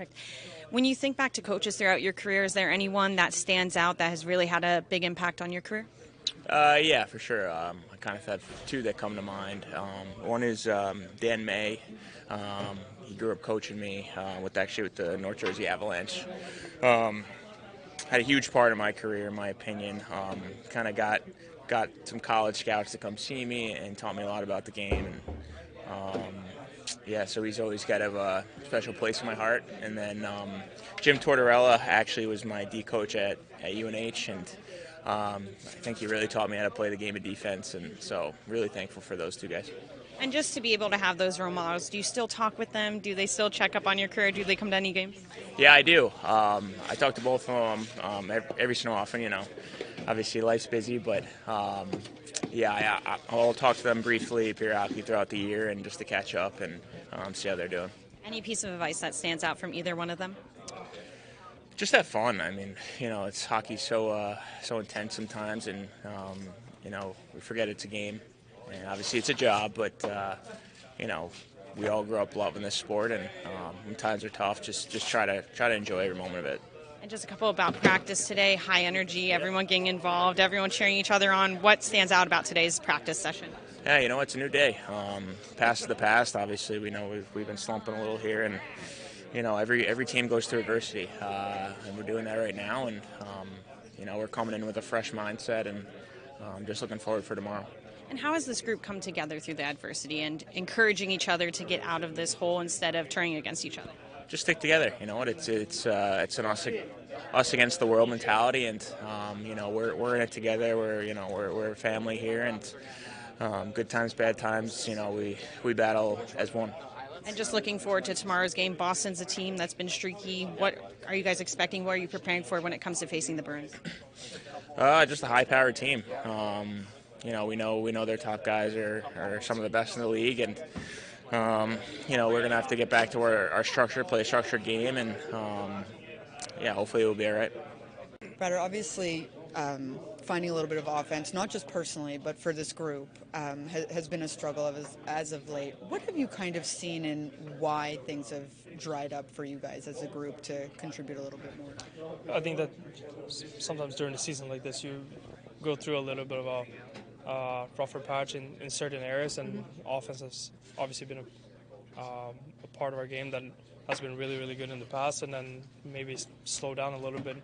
Perfect. When you think back to coaches throughout your career, is there anyone that stands out that has really had a big impact on your career? Yeah, for sure. I kind of have two that come to mind. One is Dan May. He grew up coaching me with the North Jersey Avalanche. Had a huge part of my career, in my opinion. Kind of got some college scouts to come see me and taught me a lot about the game. And yeah, so he's always got a special place in my heart. And then Jim Tortorella actually was my D coach at UNH, and I think he really taught me how to play the game of defense. And so really thankful for those two guys. And just to be able to have those role models, do you still talk with them? Do they still check up on your career? Do they come to any games? Yeah, I do. I talk to both of them every so often, Obviously, life's busy, but yeah, I'll talk to them briefly, periodically throughout the year, and just to catch up and see how they're doing. Any piece of advice that stands out from either one of them? Just have fun. I mean, it's hockey so intense sometimes, and we forget it's a game, and obviously it's a job, but we all grow up loving this sport, and when times are tough, just try to enjoy every moment of it. And just a couple about practice today, high energy, everyone getting involved, everyone cheering each other on. What stands out about today's practice session? Yeah, it's a new day. Past is the past. Obviously, we know we've been slumping a little here, and every team goes through adversity, and we're doing that right now. And we're coming in with a fresh mindset, and just looking forward for tomorrow. And how has this group come together through the adversity and encouraging each other to get out of this hole instead of turning against each other? Just stick together. You know what? It's an us against the world mentality, and we're in it together. We're a family here, and good times, bad times. We battle as one. And just looking forward to tomorrow's game. Boston's a team that's been streaky. What are you guys expecting? What are you preparing for when it comes to facing the Bruins? Just a high-powered team. We know their top guys are some of the best in the league, and we're gonna have to get back to our structure, play a structured game, and hopefully we'll be all right. Bratt, obviously finding a little bit of offense, not just personally, but for this group, has been a struggle as of late. What have you kind of seen in why things have dried up for you guys as a group to contribute a little bit more? I think that sometimes during a season like this, you go through a little bit of a rougher patch in certain areas, and offense has obviously been a part of our game that has been really, really good in the past, and then maybe slow down a little bit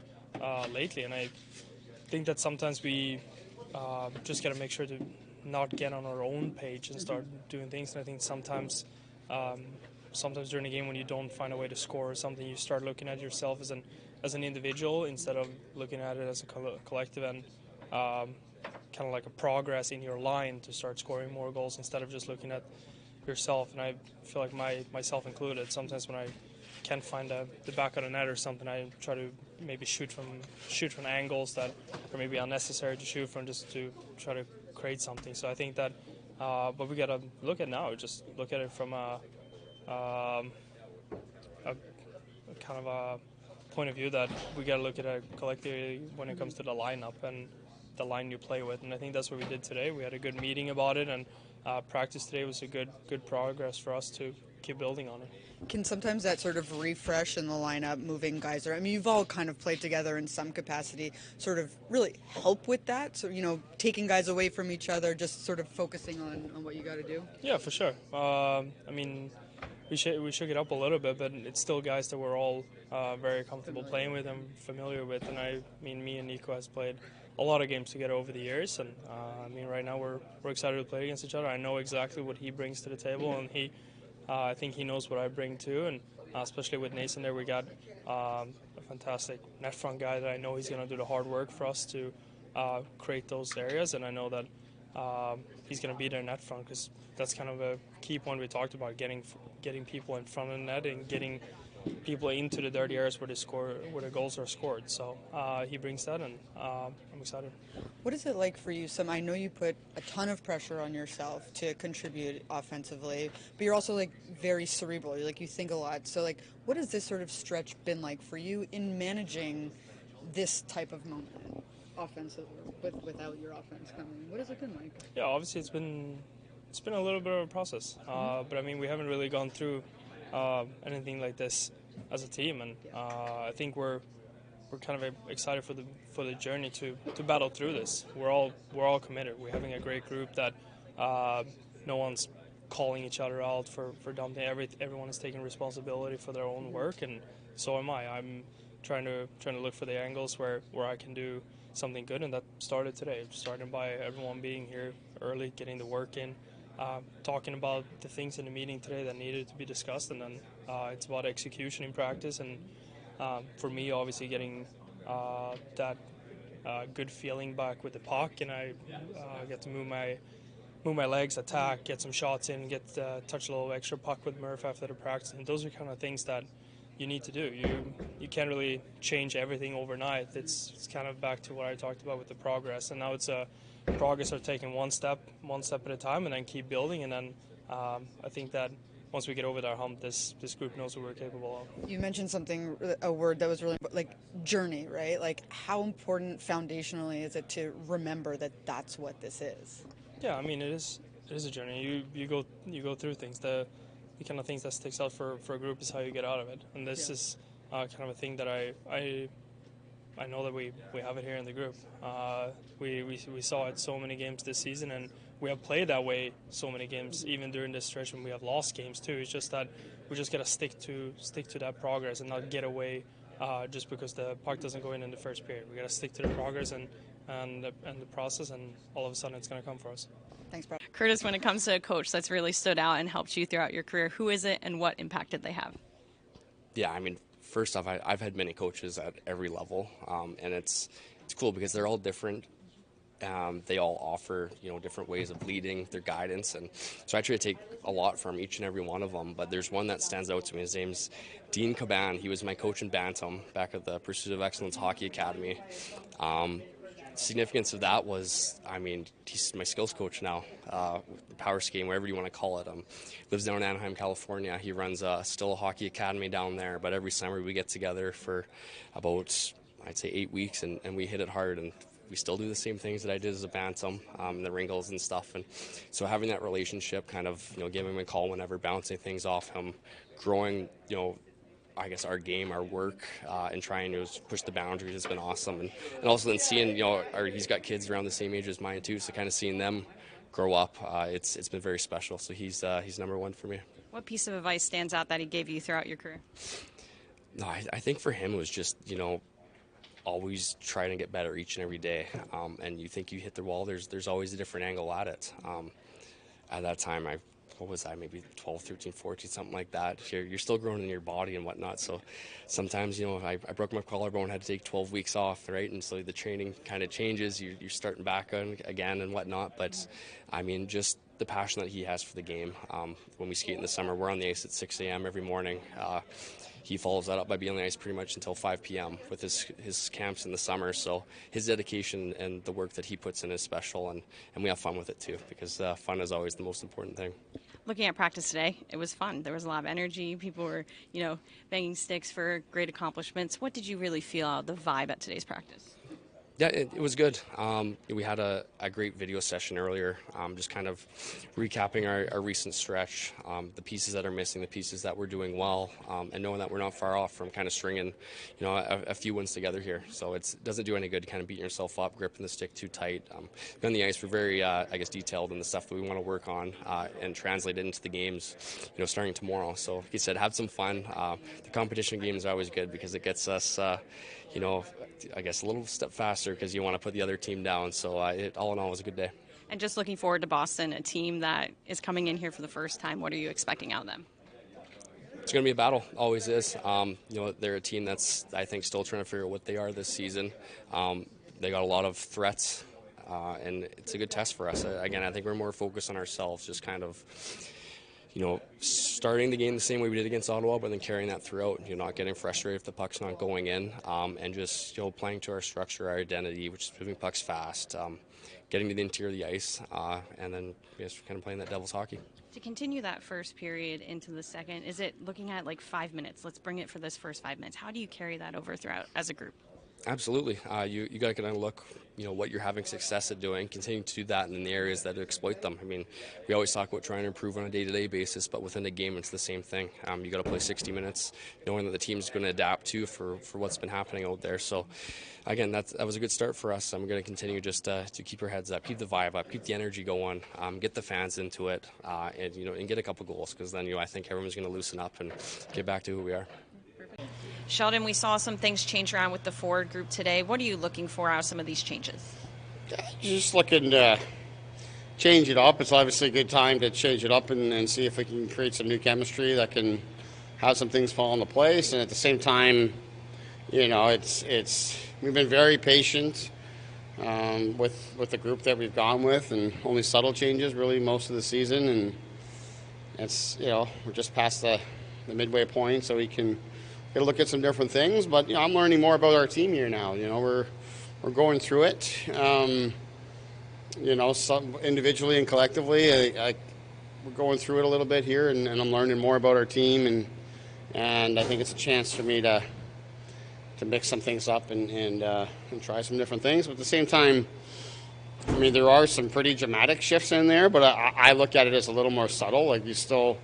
lately. And I think that sometimes we just got to make sure to not get on our own page and start doing things. And I think sometimes during the game when you don't find a way to score or something, you start looking at yourself as an individual instead of looking at it as a collective, and kind of like a progress in your line to start scoring more goals instead of just looking at yourself. And I feel like myself included, sometimes when I can't find the back of the net or something, I try to maybe shoot from angles that are maybe unnecessary to shoot from, just to try to create something. So I think that but we got to look at now, just look at it from a kind of a point of view that we got to look at it collectively when it comes to the lineup and the line you play with. And I think that's what we did today. We had a good meeting about it, and practice today was a good progress for us to keep building on it. Can sometimes that sort of refresh in the lineup, moving guys around, I mean, you've all kind of played together in some capacity, sort of really help with that? So, taking guys away from each other, just sort of focusing on what you got to do? Yeah, for sure. I mean, we shook it up a little bit, but it's still guys that we're all very comfortable playing with and familiar with. And me and Nico has played a lot of games together over the years, and right now we're excited to play against each other. I know exactly what he brings to the table, and I think he knows what I bring too. And especially with Nathan there, we got a fantastic net front guy that I know he's going to do the hard work for us to create those areas, and I know that he's going to be there net front, because that's kind of a key point we talked about, getting people in front of the net and getting people into the dirty areas where the goals are scored. So he brings that, and I'm excited. What is it like for you? I know you put a ton of pressure on yourself to contribute offensively, but you're also very cerebral. You think a lot. So what has this sort of stretch been like for you in managing this type of moment offensively without your offense coming? What has it been like? Yeah, obviously it's been a little bit of a process, but we haven't really gone through anything like this as a team, and I think we're kind of excited for the journey to battle through this. We're all committed. We're having a great group that no one's calling each other out for dumping. Everyone is taking responsibility for their own work, and so am I. I'm trying to look for the angles where I can do something good, and that started today. Starting by everyone being here early, getting the work in, talking about the things in the meeting today that needed to be discussed, and then it's about execution in practice. And for me, obviously, getting that good feeling back with the puck, and I get to move my legs, attack, get some shots in, get touch a little extra puck with Murph after the practice, and those are kind of things that you need to do. You can't really change everything overnight. It's kind of back to what I talked about with the progress, and now it's a progress of taking one step at a time, and then keep building. And then I think that once we get over that hump, this group knows what we're capable of. You mentioned a word that was really like journey, right? Like how important foundationally is it to remember that that's what this is? Yeah, I mean it is a journey. You go through things. The kind of things that sticks out for a group is how you get out of it, and this is kind of a thing that I know that we have it here in the group. We saw it so many games this season, and we have played that way so many games, even during this stretch when we have lost games too. It's just that we just gotta stick to that progress and not get away just because the puck doesn't go in the first period. We gotta stick to the progress and the process, and all of a sudden it's gonna come for us. Thanks, Bratt. Curtis, when it comes to a coach that's really stood out and helped you throughout your career, who is it and what impact did they have? Yeah, I mean, first off, I've had many coaches at every level, and it's cool because they're all different. They all offer, different ways of leading, their guidance, and so I try to take a lot from each and every one of them. But there's one that stands out to me. His name's Dean Caban. He was my coach in Bantam back at the Pursuit of Excellence Hockey Academy. Significance of that was, I mean, he's my skills coach now, power skating, whatever you want to call it. Lives down in Anaheim, California. He runs still a hockey academy down there, but every summer we get together for about, I'd say, 8 weeks, and we hit it hard, and we still do the same things that I did as a Bantam, the wrinkles and stuff. And so having that relationship, kind of, giving him a call whenever, bouncing things off him, growing, I guess our game, our work, and trying to push the boundaries has been awesome. And also then seeing, he's got kids around the same age as mine too, so kind of seeing them grow up, it's been very special. So he's number one for me. What piece of advice stands out that he gave you throughout your career? No, I think for him it was just, always trying to get better each and every day. And you think you hit the wall, there's always a different angle at it. At that time, what was I, maybe 12, 13, 14, something like that. You're still growing in your body and whatnot, so sometimes, I broke my collarbone, had to take 12 weeks off, right? And so the training kind of changes, you're starting back on again and whatnot, but I mean, just the passion that he has for the game. When we skate in the summer, we're on the ice at 6 a.m. every morning. He follows that up by being on the ice pretty much until 5 p.m. with his camps in the summer. So his dedication and the work that he puts in is special, and we have fun with it too, because fun is always the most important thing. Looking at practice today, it was fun. There was a lot of energy. People were, banging sticks for great accomplishments. What did you really feel out of the vibe at today's practice? Yeah, it was good. We had a great video session earlier, just kind of recapping our recent stretch, the pieces that are missing, the pieces that we're doing well, and knowing that we're not far off from kind of stringing, a few wins together here. So it doesn't do any good kind of beating yourself up, gripping the stick too tight. On the ice, we're very, detailed in the stuff that we want to work on and translate it into the games, starting tomorrow. So like you said, have some fun. The competition games are always good because it gets us, I guess a little step faster because you want to put the other team down. So all in all, it was a good day. And just looking forward to Boston, a team that is coming in here for the first time. What are you expecting out of them? It's going to be a battle, always is. They're a team that's, I think, still trying to figure out what they are this season. They got a lot of threats, and it's a good test for us. Again, I think we're more focused on ourselves, just kind of, starting the game the same way we did against Ottawa, but then carrying that throughout. You're not getting frustrated if the puck's not going in, and just playing to our structure, our identity, which is moving pucks fast, getting to the interior of the ice, and then just kind of playing that devil's hockey. To continue that first period into the second, is it looking at like 5 minutes? Let's bring it for this first 5 minutes. How do you carry that over throughout as a group? Absolutely. You got to kind of look, what you're having success at doing, continue to do that in the areas that exploit them. I mean, we always talk about trying to improve on a day-to-day basis, but within the game, it's the same thing. You got to play 60 minutes, knowing that the team's going to adapt to for what's been happening out there. So, again, that was a good start for us. I'm going to continue just to keep our heads up, keep the vibe up, keep the energy going, get the fans into it, and get a couple goals, because then I think everyone's going to loosen up and get back to who we are. Sheldon, we saw some things change around with the forward group today. What are you looking for out of some of these changes? Just looking to change it up. It's obviously a good time to change it up and see if we can create some new chemistry that can have some things fall into place. And at the same time, it's we've been very patient with the group that we've gone with, and only subtle changes really most of the season. And it's we're just past the midway point, so we can get a look at some different things. But I'm learning more about our team here now. We're going through it. Some individually and collectively, we're going through it a little bit here, and I'm learning more about our team, and I think it's a chance for me to mix some things up and try some different things. But at the same time, I mean, there are some pretty dramatic shifts in there, but I look at it as a little more subtle. Like you still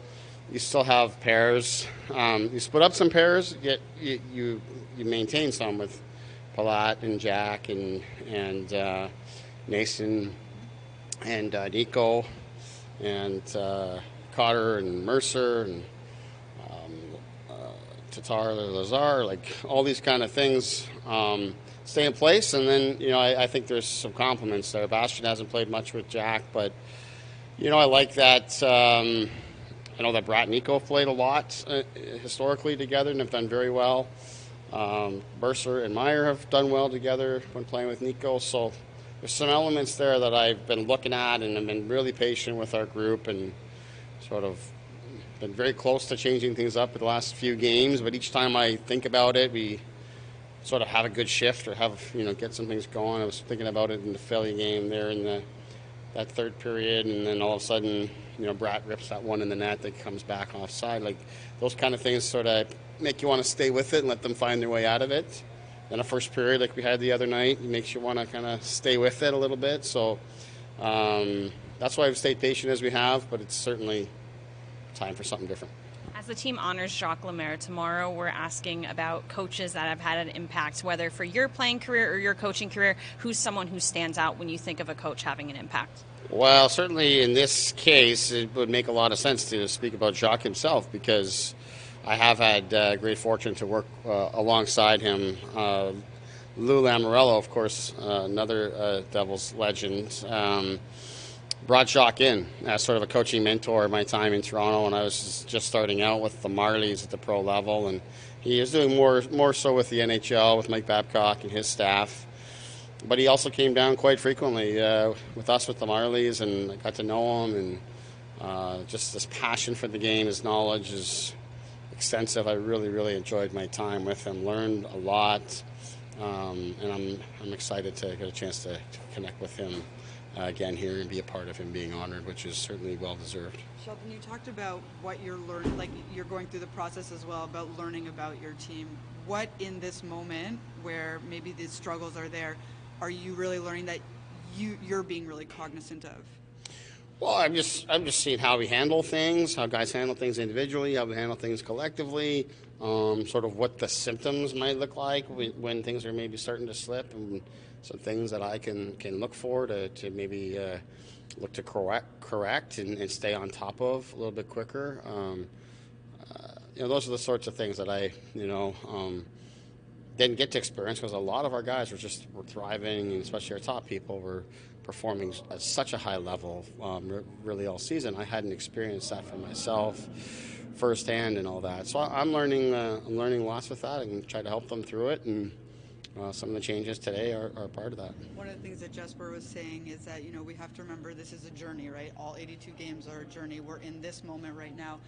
have pairs. You split up some pairs, yet you maintain some with Palat and Jack and Mason and Nico and Cotter and Mercer and Tatar, Lazar, like all these kind of things stay in place. And then, I think there's some compliments there. Bastian hasn't played much with Jack, but, I like that. I know that Bratt and Nico have played a lot historically together and have done very well. Mercer and Meyer have done well together when playing with Nico. So there's some elements there that I've been looking at, and I've been really patient with our group and sort of been very close to changing things up in the last few games. But each time I think about it, we sort of have a good shift or have, get some things going. I was thinking about it in the Philly game there in that third period, and then all of a sudden, Bratt rips that one in the net that comes back offside. Like those kind of things sort of make you want to stay with it and let them find their way out of it. Then a first period like we had the other night, it makes you want to kind of stay with it a little bit. So that's why we've stayed patient as we have, but it's certainly time for something different. As the team honors Jacques Lemaire tomorrow, we're asking about coaches that have had an impact, whether for your playing career or your coaching career. Who's someone who stands out when you think of a coach having an impact? Well, certainly in this case, it would make a lot of sense to speak about Jacques himself, because I have had great fortune to work alongside him. Lou Lamoriello, of course, another Devils legend, brought Jacques in as sort of a coaching mentor my time in Toronto when I was just starting out with the Marlies at the pro level. And he is doing more so with the NHL, with Mike Babcock and his staff. But he also came down quite frequently with us with the Marlies, and I got to know him, and just this passion for the game, his knowledge is extensive. I really, really enjoyed my time with him, learned a lot, and I'm excited to get a chance to connect with him again here and be a part of him being honored, which is certainly well deserved. Sheldon, you talked about what you're learning, like you're going through the process as well about learning about your team. What in this moment where maybe the struggles are there, are you really learning that you're being really cognizant of? Well, I'm just seeing how we handle things, how guys handle things individually, how we handle things collectively, sort of what the symptoms might look like when things are maybe starting to slip, and some things that I can look for to maybe look to correct and stay on top of a little bit quicker. Those are the sorts of things that I didn't get to experience, because a lot of our guys were thriving, and especially our top people were performing at such a high level really all season. I hadn't experienced that for myself firsthand and all that. So I'm learning lots with that, and try to help them through it. And some of the changes today are part of that. One of the things that Jesper was saying is that, we have to remember this is a journey, right? All 82 games are a journey. We're in this moment right now.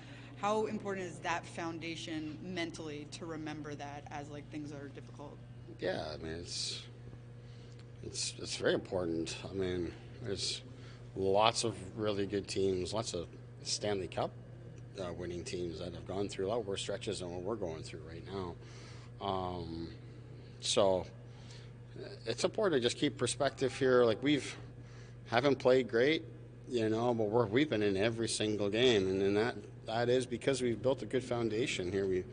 How important is that foundation mentally to remember that as things are difficult? Yeah, I mean, it's very important. I mean, there's lots of really good teams, lots of Stanley Cup winning teams that have gone through a lot worse stretches than what we're going through right now. So it's important to just keep perspective here. Like haven't played great, but we've been in every single game, and then that is because we've built a good foundation here.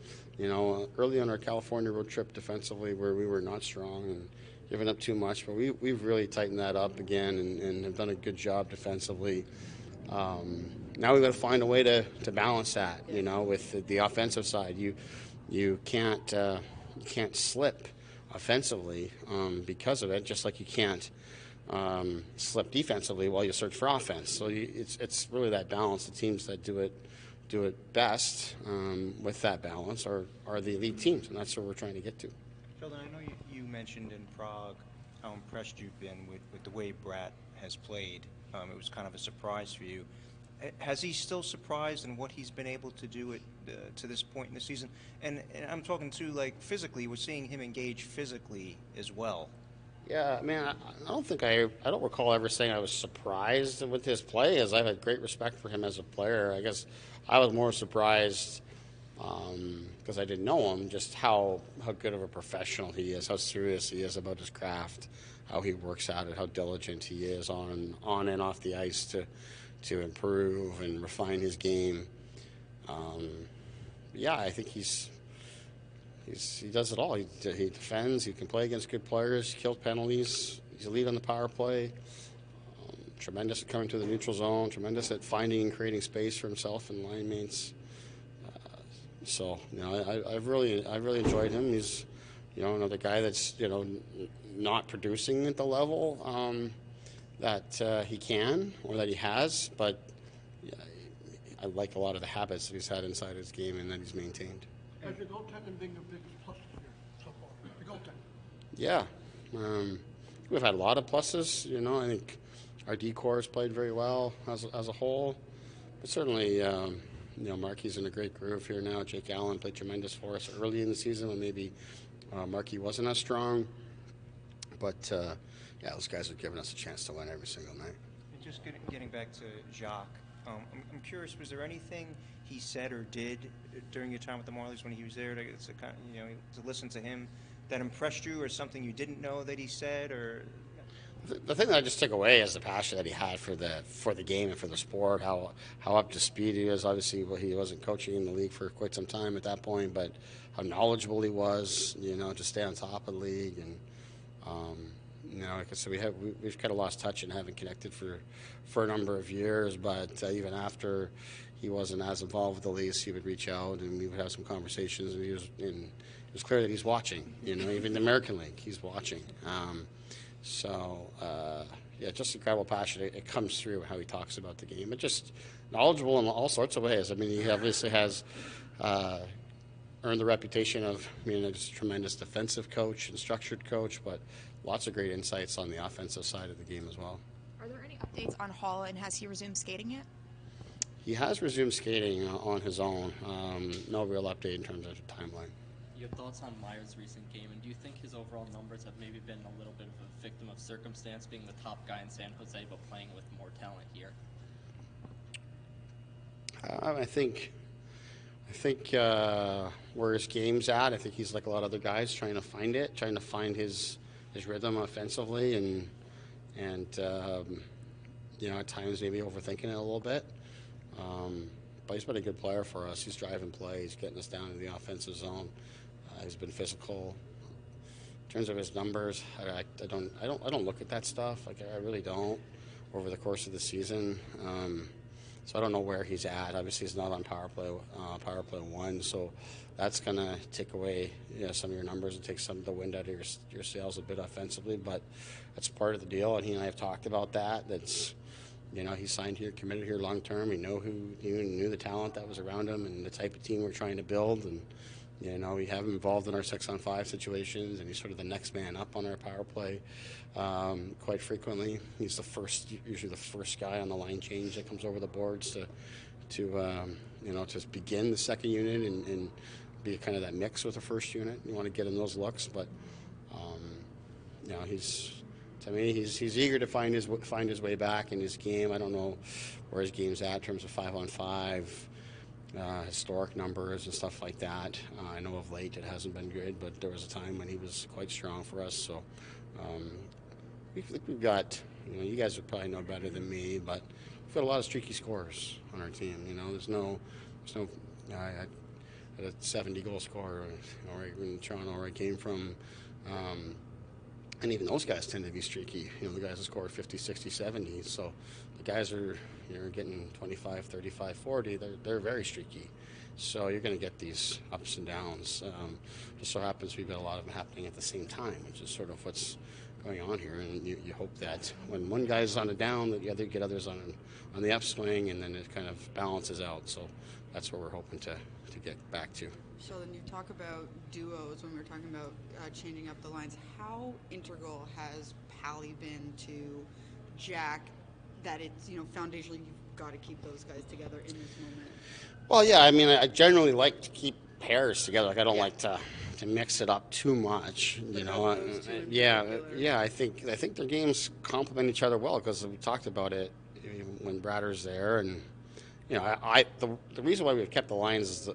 Early on our California road trip defensively, where we were not strong and giving up too much, but we've really tightened that up again and have done a good job defensively. Now we've got to find a way to balance that, with the offensive side. You can't slip offensively because of it, just like you can't slip defensively while you search for offense. So it's really that balance. The teams that do it best with that balance are the elite teams, and that's where we're trying to get to. Sheldon, I know you mentioned in Prague how impressed you've been with the way Bratt has played. It was kind of a surprise for you. Has he still surprised in what he's been able to do to this point in the season? And I'm talking too, like physically, we're seeing him engage physically as well. Yeah, man, I don't recall ever saying I was surprised with his play, as I've had great respect for him as a player. I guess I was more surprised because I didn't know him, just how good of a professional he is, how serious he is about his craft, how he works at it, how diligent he is on and off the ice to improve and refine his game. I think he does it all. He defends. He can play against good players. Kills penalties. He's a lead on the power play. Tremendous at coming to the neutral zone. Tremendous at finding and creating space for himself and line mates. I've really enjoyed him. He's another guy that's not producing at the level that he can or that he has, but I like a lot of the habits that he's had inside his game and that he's maintained. Has your goaltending been your biggest plus here so far? The goaltending. Yeah, we've had a lot of pluses. I think our D-corps has played very well as a whole, but certainly, Markey's in a great groove here now. Jake Allen played tremendous for us early in the season when maybe Markey wasn't as strong, but those guys have given us a chance to win every single night. And just getting back to Jacques, I'm curious, was there anything he said or did during your time with the Marlies when he was there to listen to him that impressed you, or something you didn't know that he said? Or the thing that I just took away is the passion that he had for the game and for the sport, how up to speed he is. Obviously, he wasn't coaching in the league for quite some time at that point, but how knowledgeable he was, to stay on top of the league. And like I said, we've kind of lost touch and haven't connected for a number of years, but even after he wasn't as involved with the Leafs, he would reach out and we would have some conversations, and it was clear that he's watching, even the American League, he's watching. Just incredible passion. It comes through how he talks about the game, but just knowledgeable in all sorts of ways. I mean, he obviously has earned the reputation of being just a tremendous defensive coach and structured coach, but lots of great insights on the offensive side of the game as well. Are there any updates on Hall, and has he resumed skating yet? He has resumed skating on his own. No real update in terms of the timeline. Your thoughts on Meyer's recent game, and do you think his overall numbers have maybe been a little bit of a victim of circumstance, being the top guy in San Jose but playing with more talent here? I think where his game's at, I think he's like a lot of other guys trying to find his rhythm offensively, and at times maybe overthinking it a little bit. But he's been a good player for us. He's driving play. He's getting us down to the offensive zone. He's been physical. In terms of his numbers, I don't look at that stuff. Like, I really don't over the course of the season. So I don't know where he's at. Obviously, he's not on power play 1, so that's going to take away some of your numbers and take some of the wind out of your sails a bit offensively. But that's part of the deal, and he and I have talked about that. That's he signed here, committed here long term. He knew the talent that was around him and the type of team we're trying to build. And we have him involved in our 6-on-5 situations, and he's sort of the next man up on our power play quite frequently. He's usually the first guy on the line change that comes over the boards to begin the second unit and be kind of that mix with the first unit. You want to get him those looks, but he's eager to find his way back in his game. I don't know where his game's at in terms of 5-on-5, historic numbers and stuff like that. I know of late it hasn't been good, but there was a time when he was quite strong for us. So Um, we've got, you guys would probably know better than me, but we've got a lot of streaky scorers on our team. There's no. I had a 70-goal scorer, right in Toronto, where I came from. And even those guys tend to be streaky. The guys that score 50, 60, 70. So the guys are getting 25, 35, 40. They're very streaky. So you're going to get these ups and downs. Just so happens we've got a lot of them happening at the same time, which is sort of what's going on here. And you hope that when one guy's on a down, that the other get others on the upswing, and then it kind of balances out. So that's what we're hoping to get back to. Sheldon, you talk about duos when we were talking about changing up the lines. How integral has Pally been to Jack that it's, foundationally you've got to keep those guys together in this moment? Well, yeah, I mean, I generally like to keep pairs together. Like, I don't like to mix it up too much, Yeah, I think their games complement each other well, because we talked about it when Bratter's there, and the reason why we've kept the lines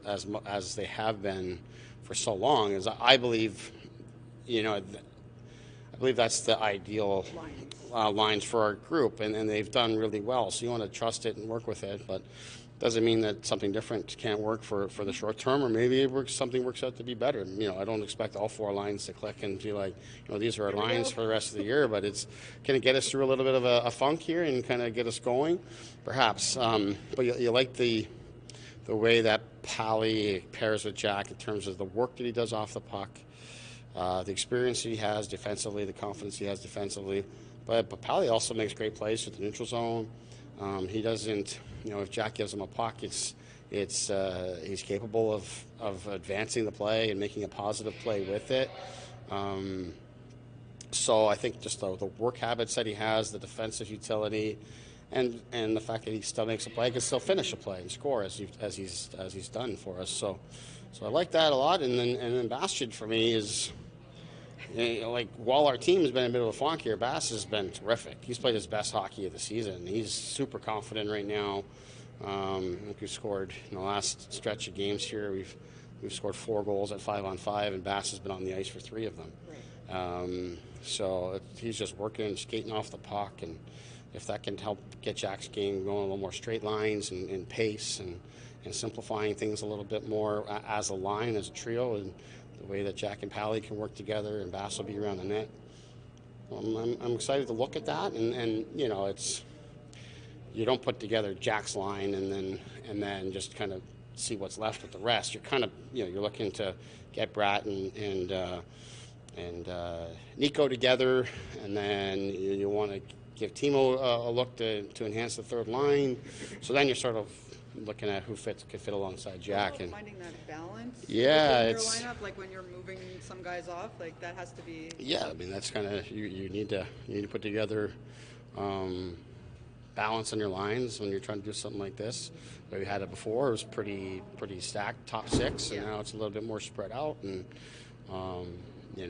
as they have been for so long is I believe, I believe that's the ideal lines for our group, and they've done really well. So you want to trust it and work with it, but doesn't mean that something different can't work for the short term, or maybe something works out to be better. I don't expect all four lines to click and be like, these are our lines for the rest of the year, but it's going to get us through a little bit of a funk here and kind of get us going, perhaps. But you like the way that Pally pairs with Jack in terms of the work that he does off the puck, the experience he has defensively, the confidence he has defensively. But Pally also makes great plays with the neutral zone. He doesn't, if Jack gives him a puck, he's capable of advancing the play and making a positive play with it. So I think just the work habits that he has, the defensive utility, and the fact that he still makes a play, can still finish a play and score as he's done for us. So I like that a lot. And then Bastian for me is, while our team has been in a bit of a funk here, Bass has been terrific. He's played his best hockey of the season. He's super confident right now. I think we've scored in the last stretch of games here. We've scored 4 goals at 5-on-5, and Bass has been on the ice for 3 of them. Right. So he's just working, skating off the puck, and if that can help get Jack's game going a little more straight lines and pace and simplifying things a little bit more as a line, as a trio, and the way that Jack and Pally can work together and Bass will be around the net. I'm excited to look at that, and it's, you don't put together Jack's line and then just kind of see what's left with the rest. You're kind of, you're looking to get Bratt and Nico together, and then you want to give Timo a look to enhance the third line. So then you're sort of looking at who could fit alongside Jack. And finding that balance. Yeah, in your lineup, like when you're moving some guys off, like that has to be. Yeah, I mean that's kind of you need to put together balance on your lines when you're trying to do something like this. We had it before; it was pretty stacked, top 6, and now it's a little bit more spread out, and you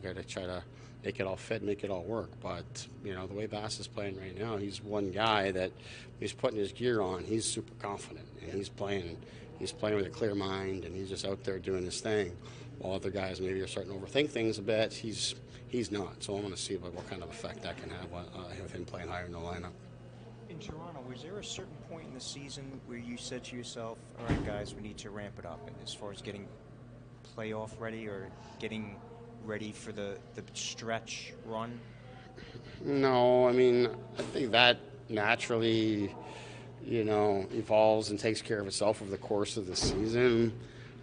got to try to make it all fit, make it all work. But the way Bass is playing right now, he's one guy that he's putting his gear on. He's super confident, and he's playing with a clear mind, and he's just out there doing his thing. While other guys maybe are starting to overthink things a bit, he's not. So I want to see what kind of effect that can have with him playing higher in the lineup. In Toronto, was there a certain point in the season where you said to yourself, all right, guys, we need to ramp it up as far as getting playoff ready or getting ready for the stretch run? No, I mean, I think that naturally, evolves and takes care of itself over the course of the season.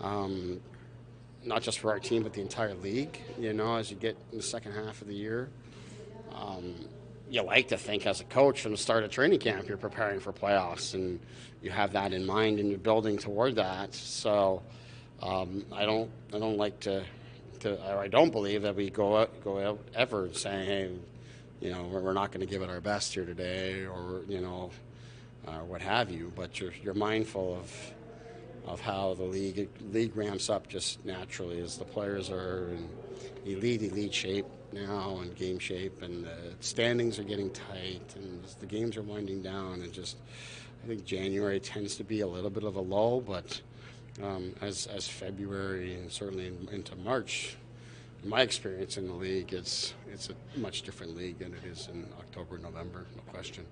Not just for our team, but the entire league, as you get in the second half of the year. You like to think as a coach from the start of training camp you're preparing for playoffs, and you have that in mind and you're building toward that. So I don't like to I don't believe that we go out ever saying, hey, we're not going to give it our best here today, or what have you. But you're mindful of how the league ramps up just naturally as the players are in elite shape now, and game shape, and the standings are getting tight, and the games are winding down, and just I think January tends to be a little bit of a lull, but as February and certainly into March my experience in the league, it's a much different league than it is in October, November, no question.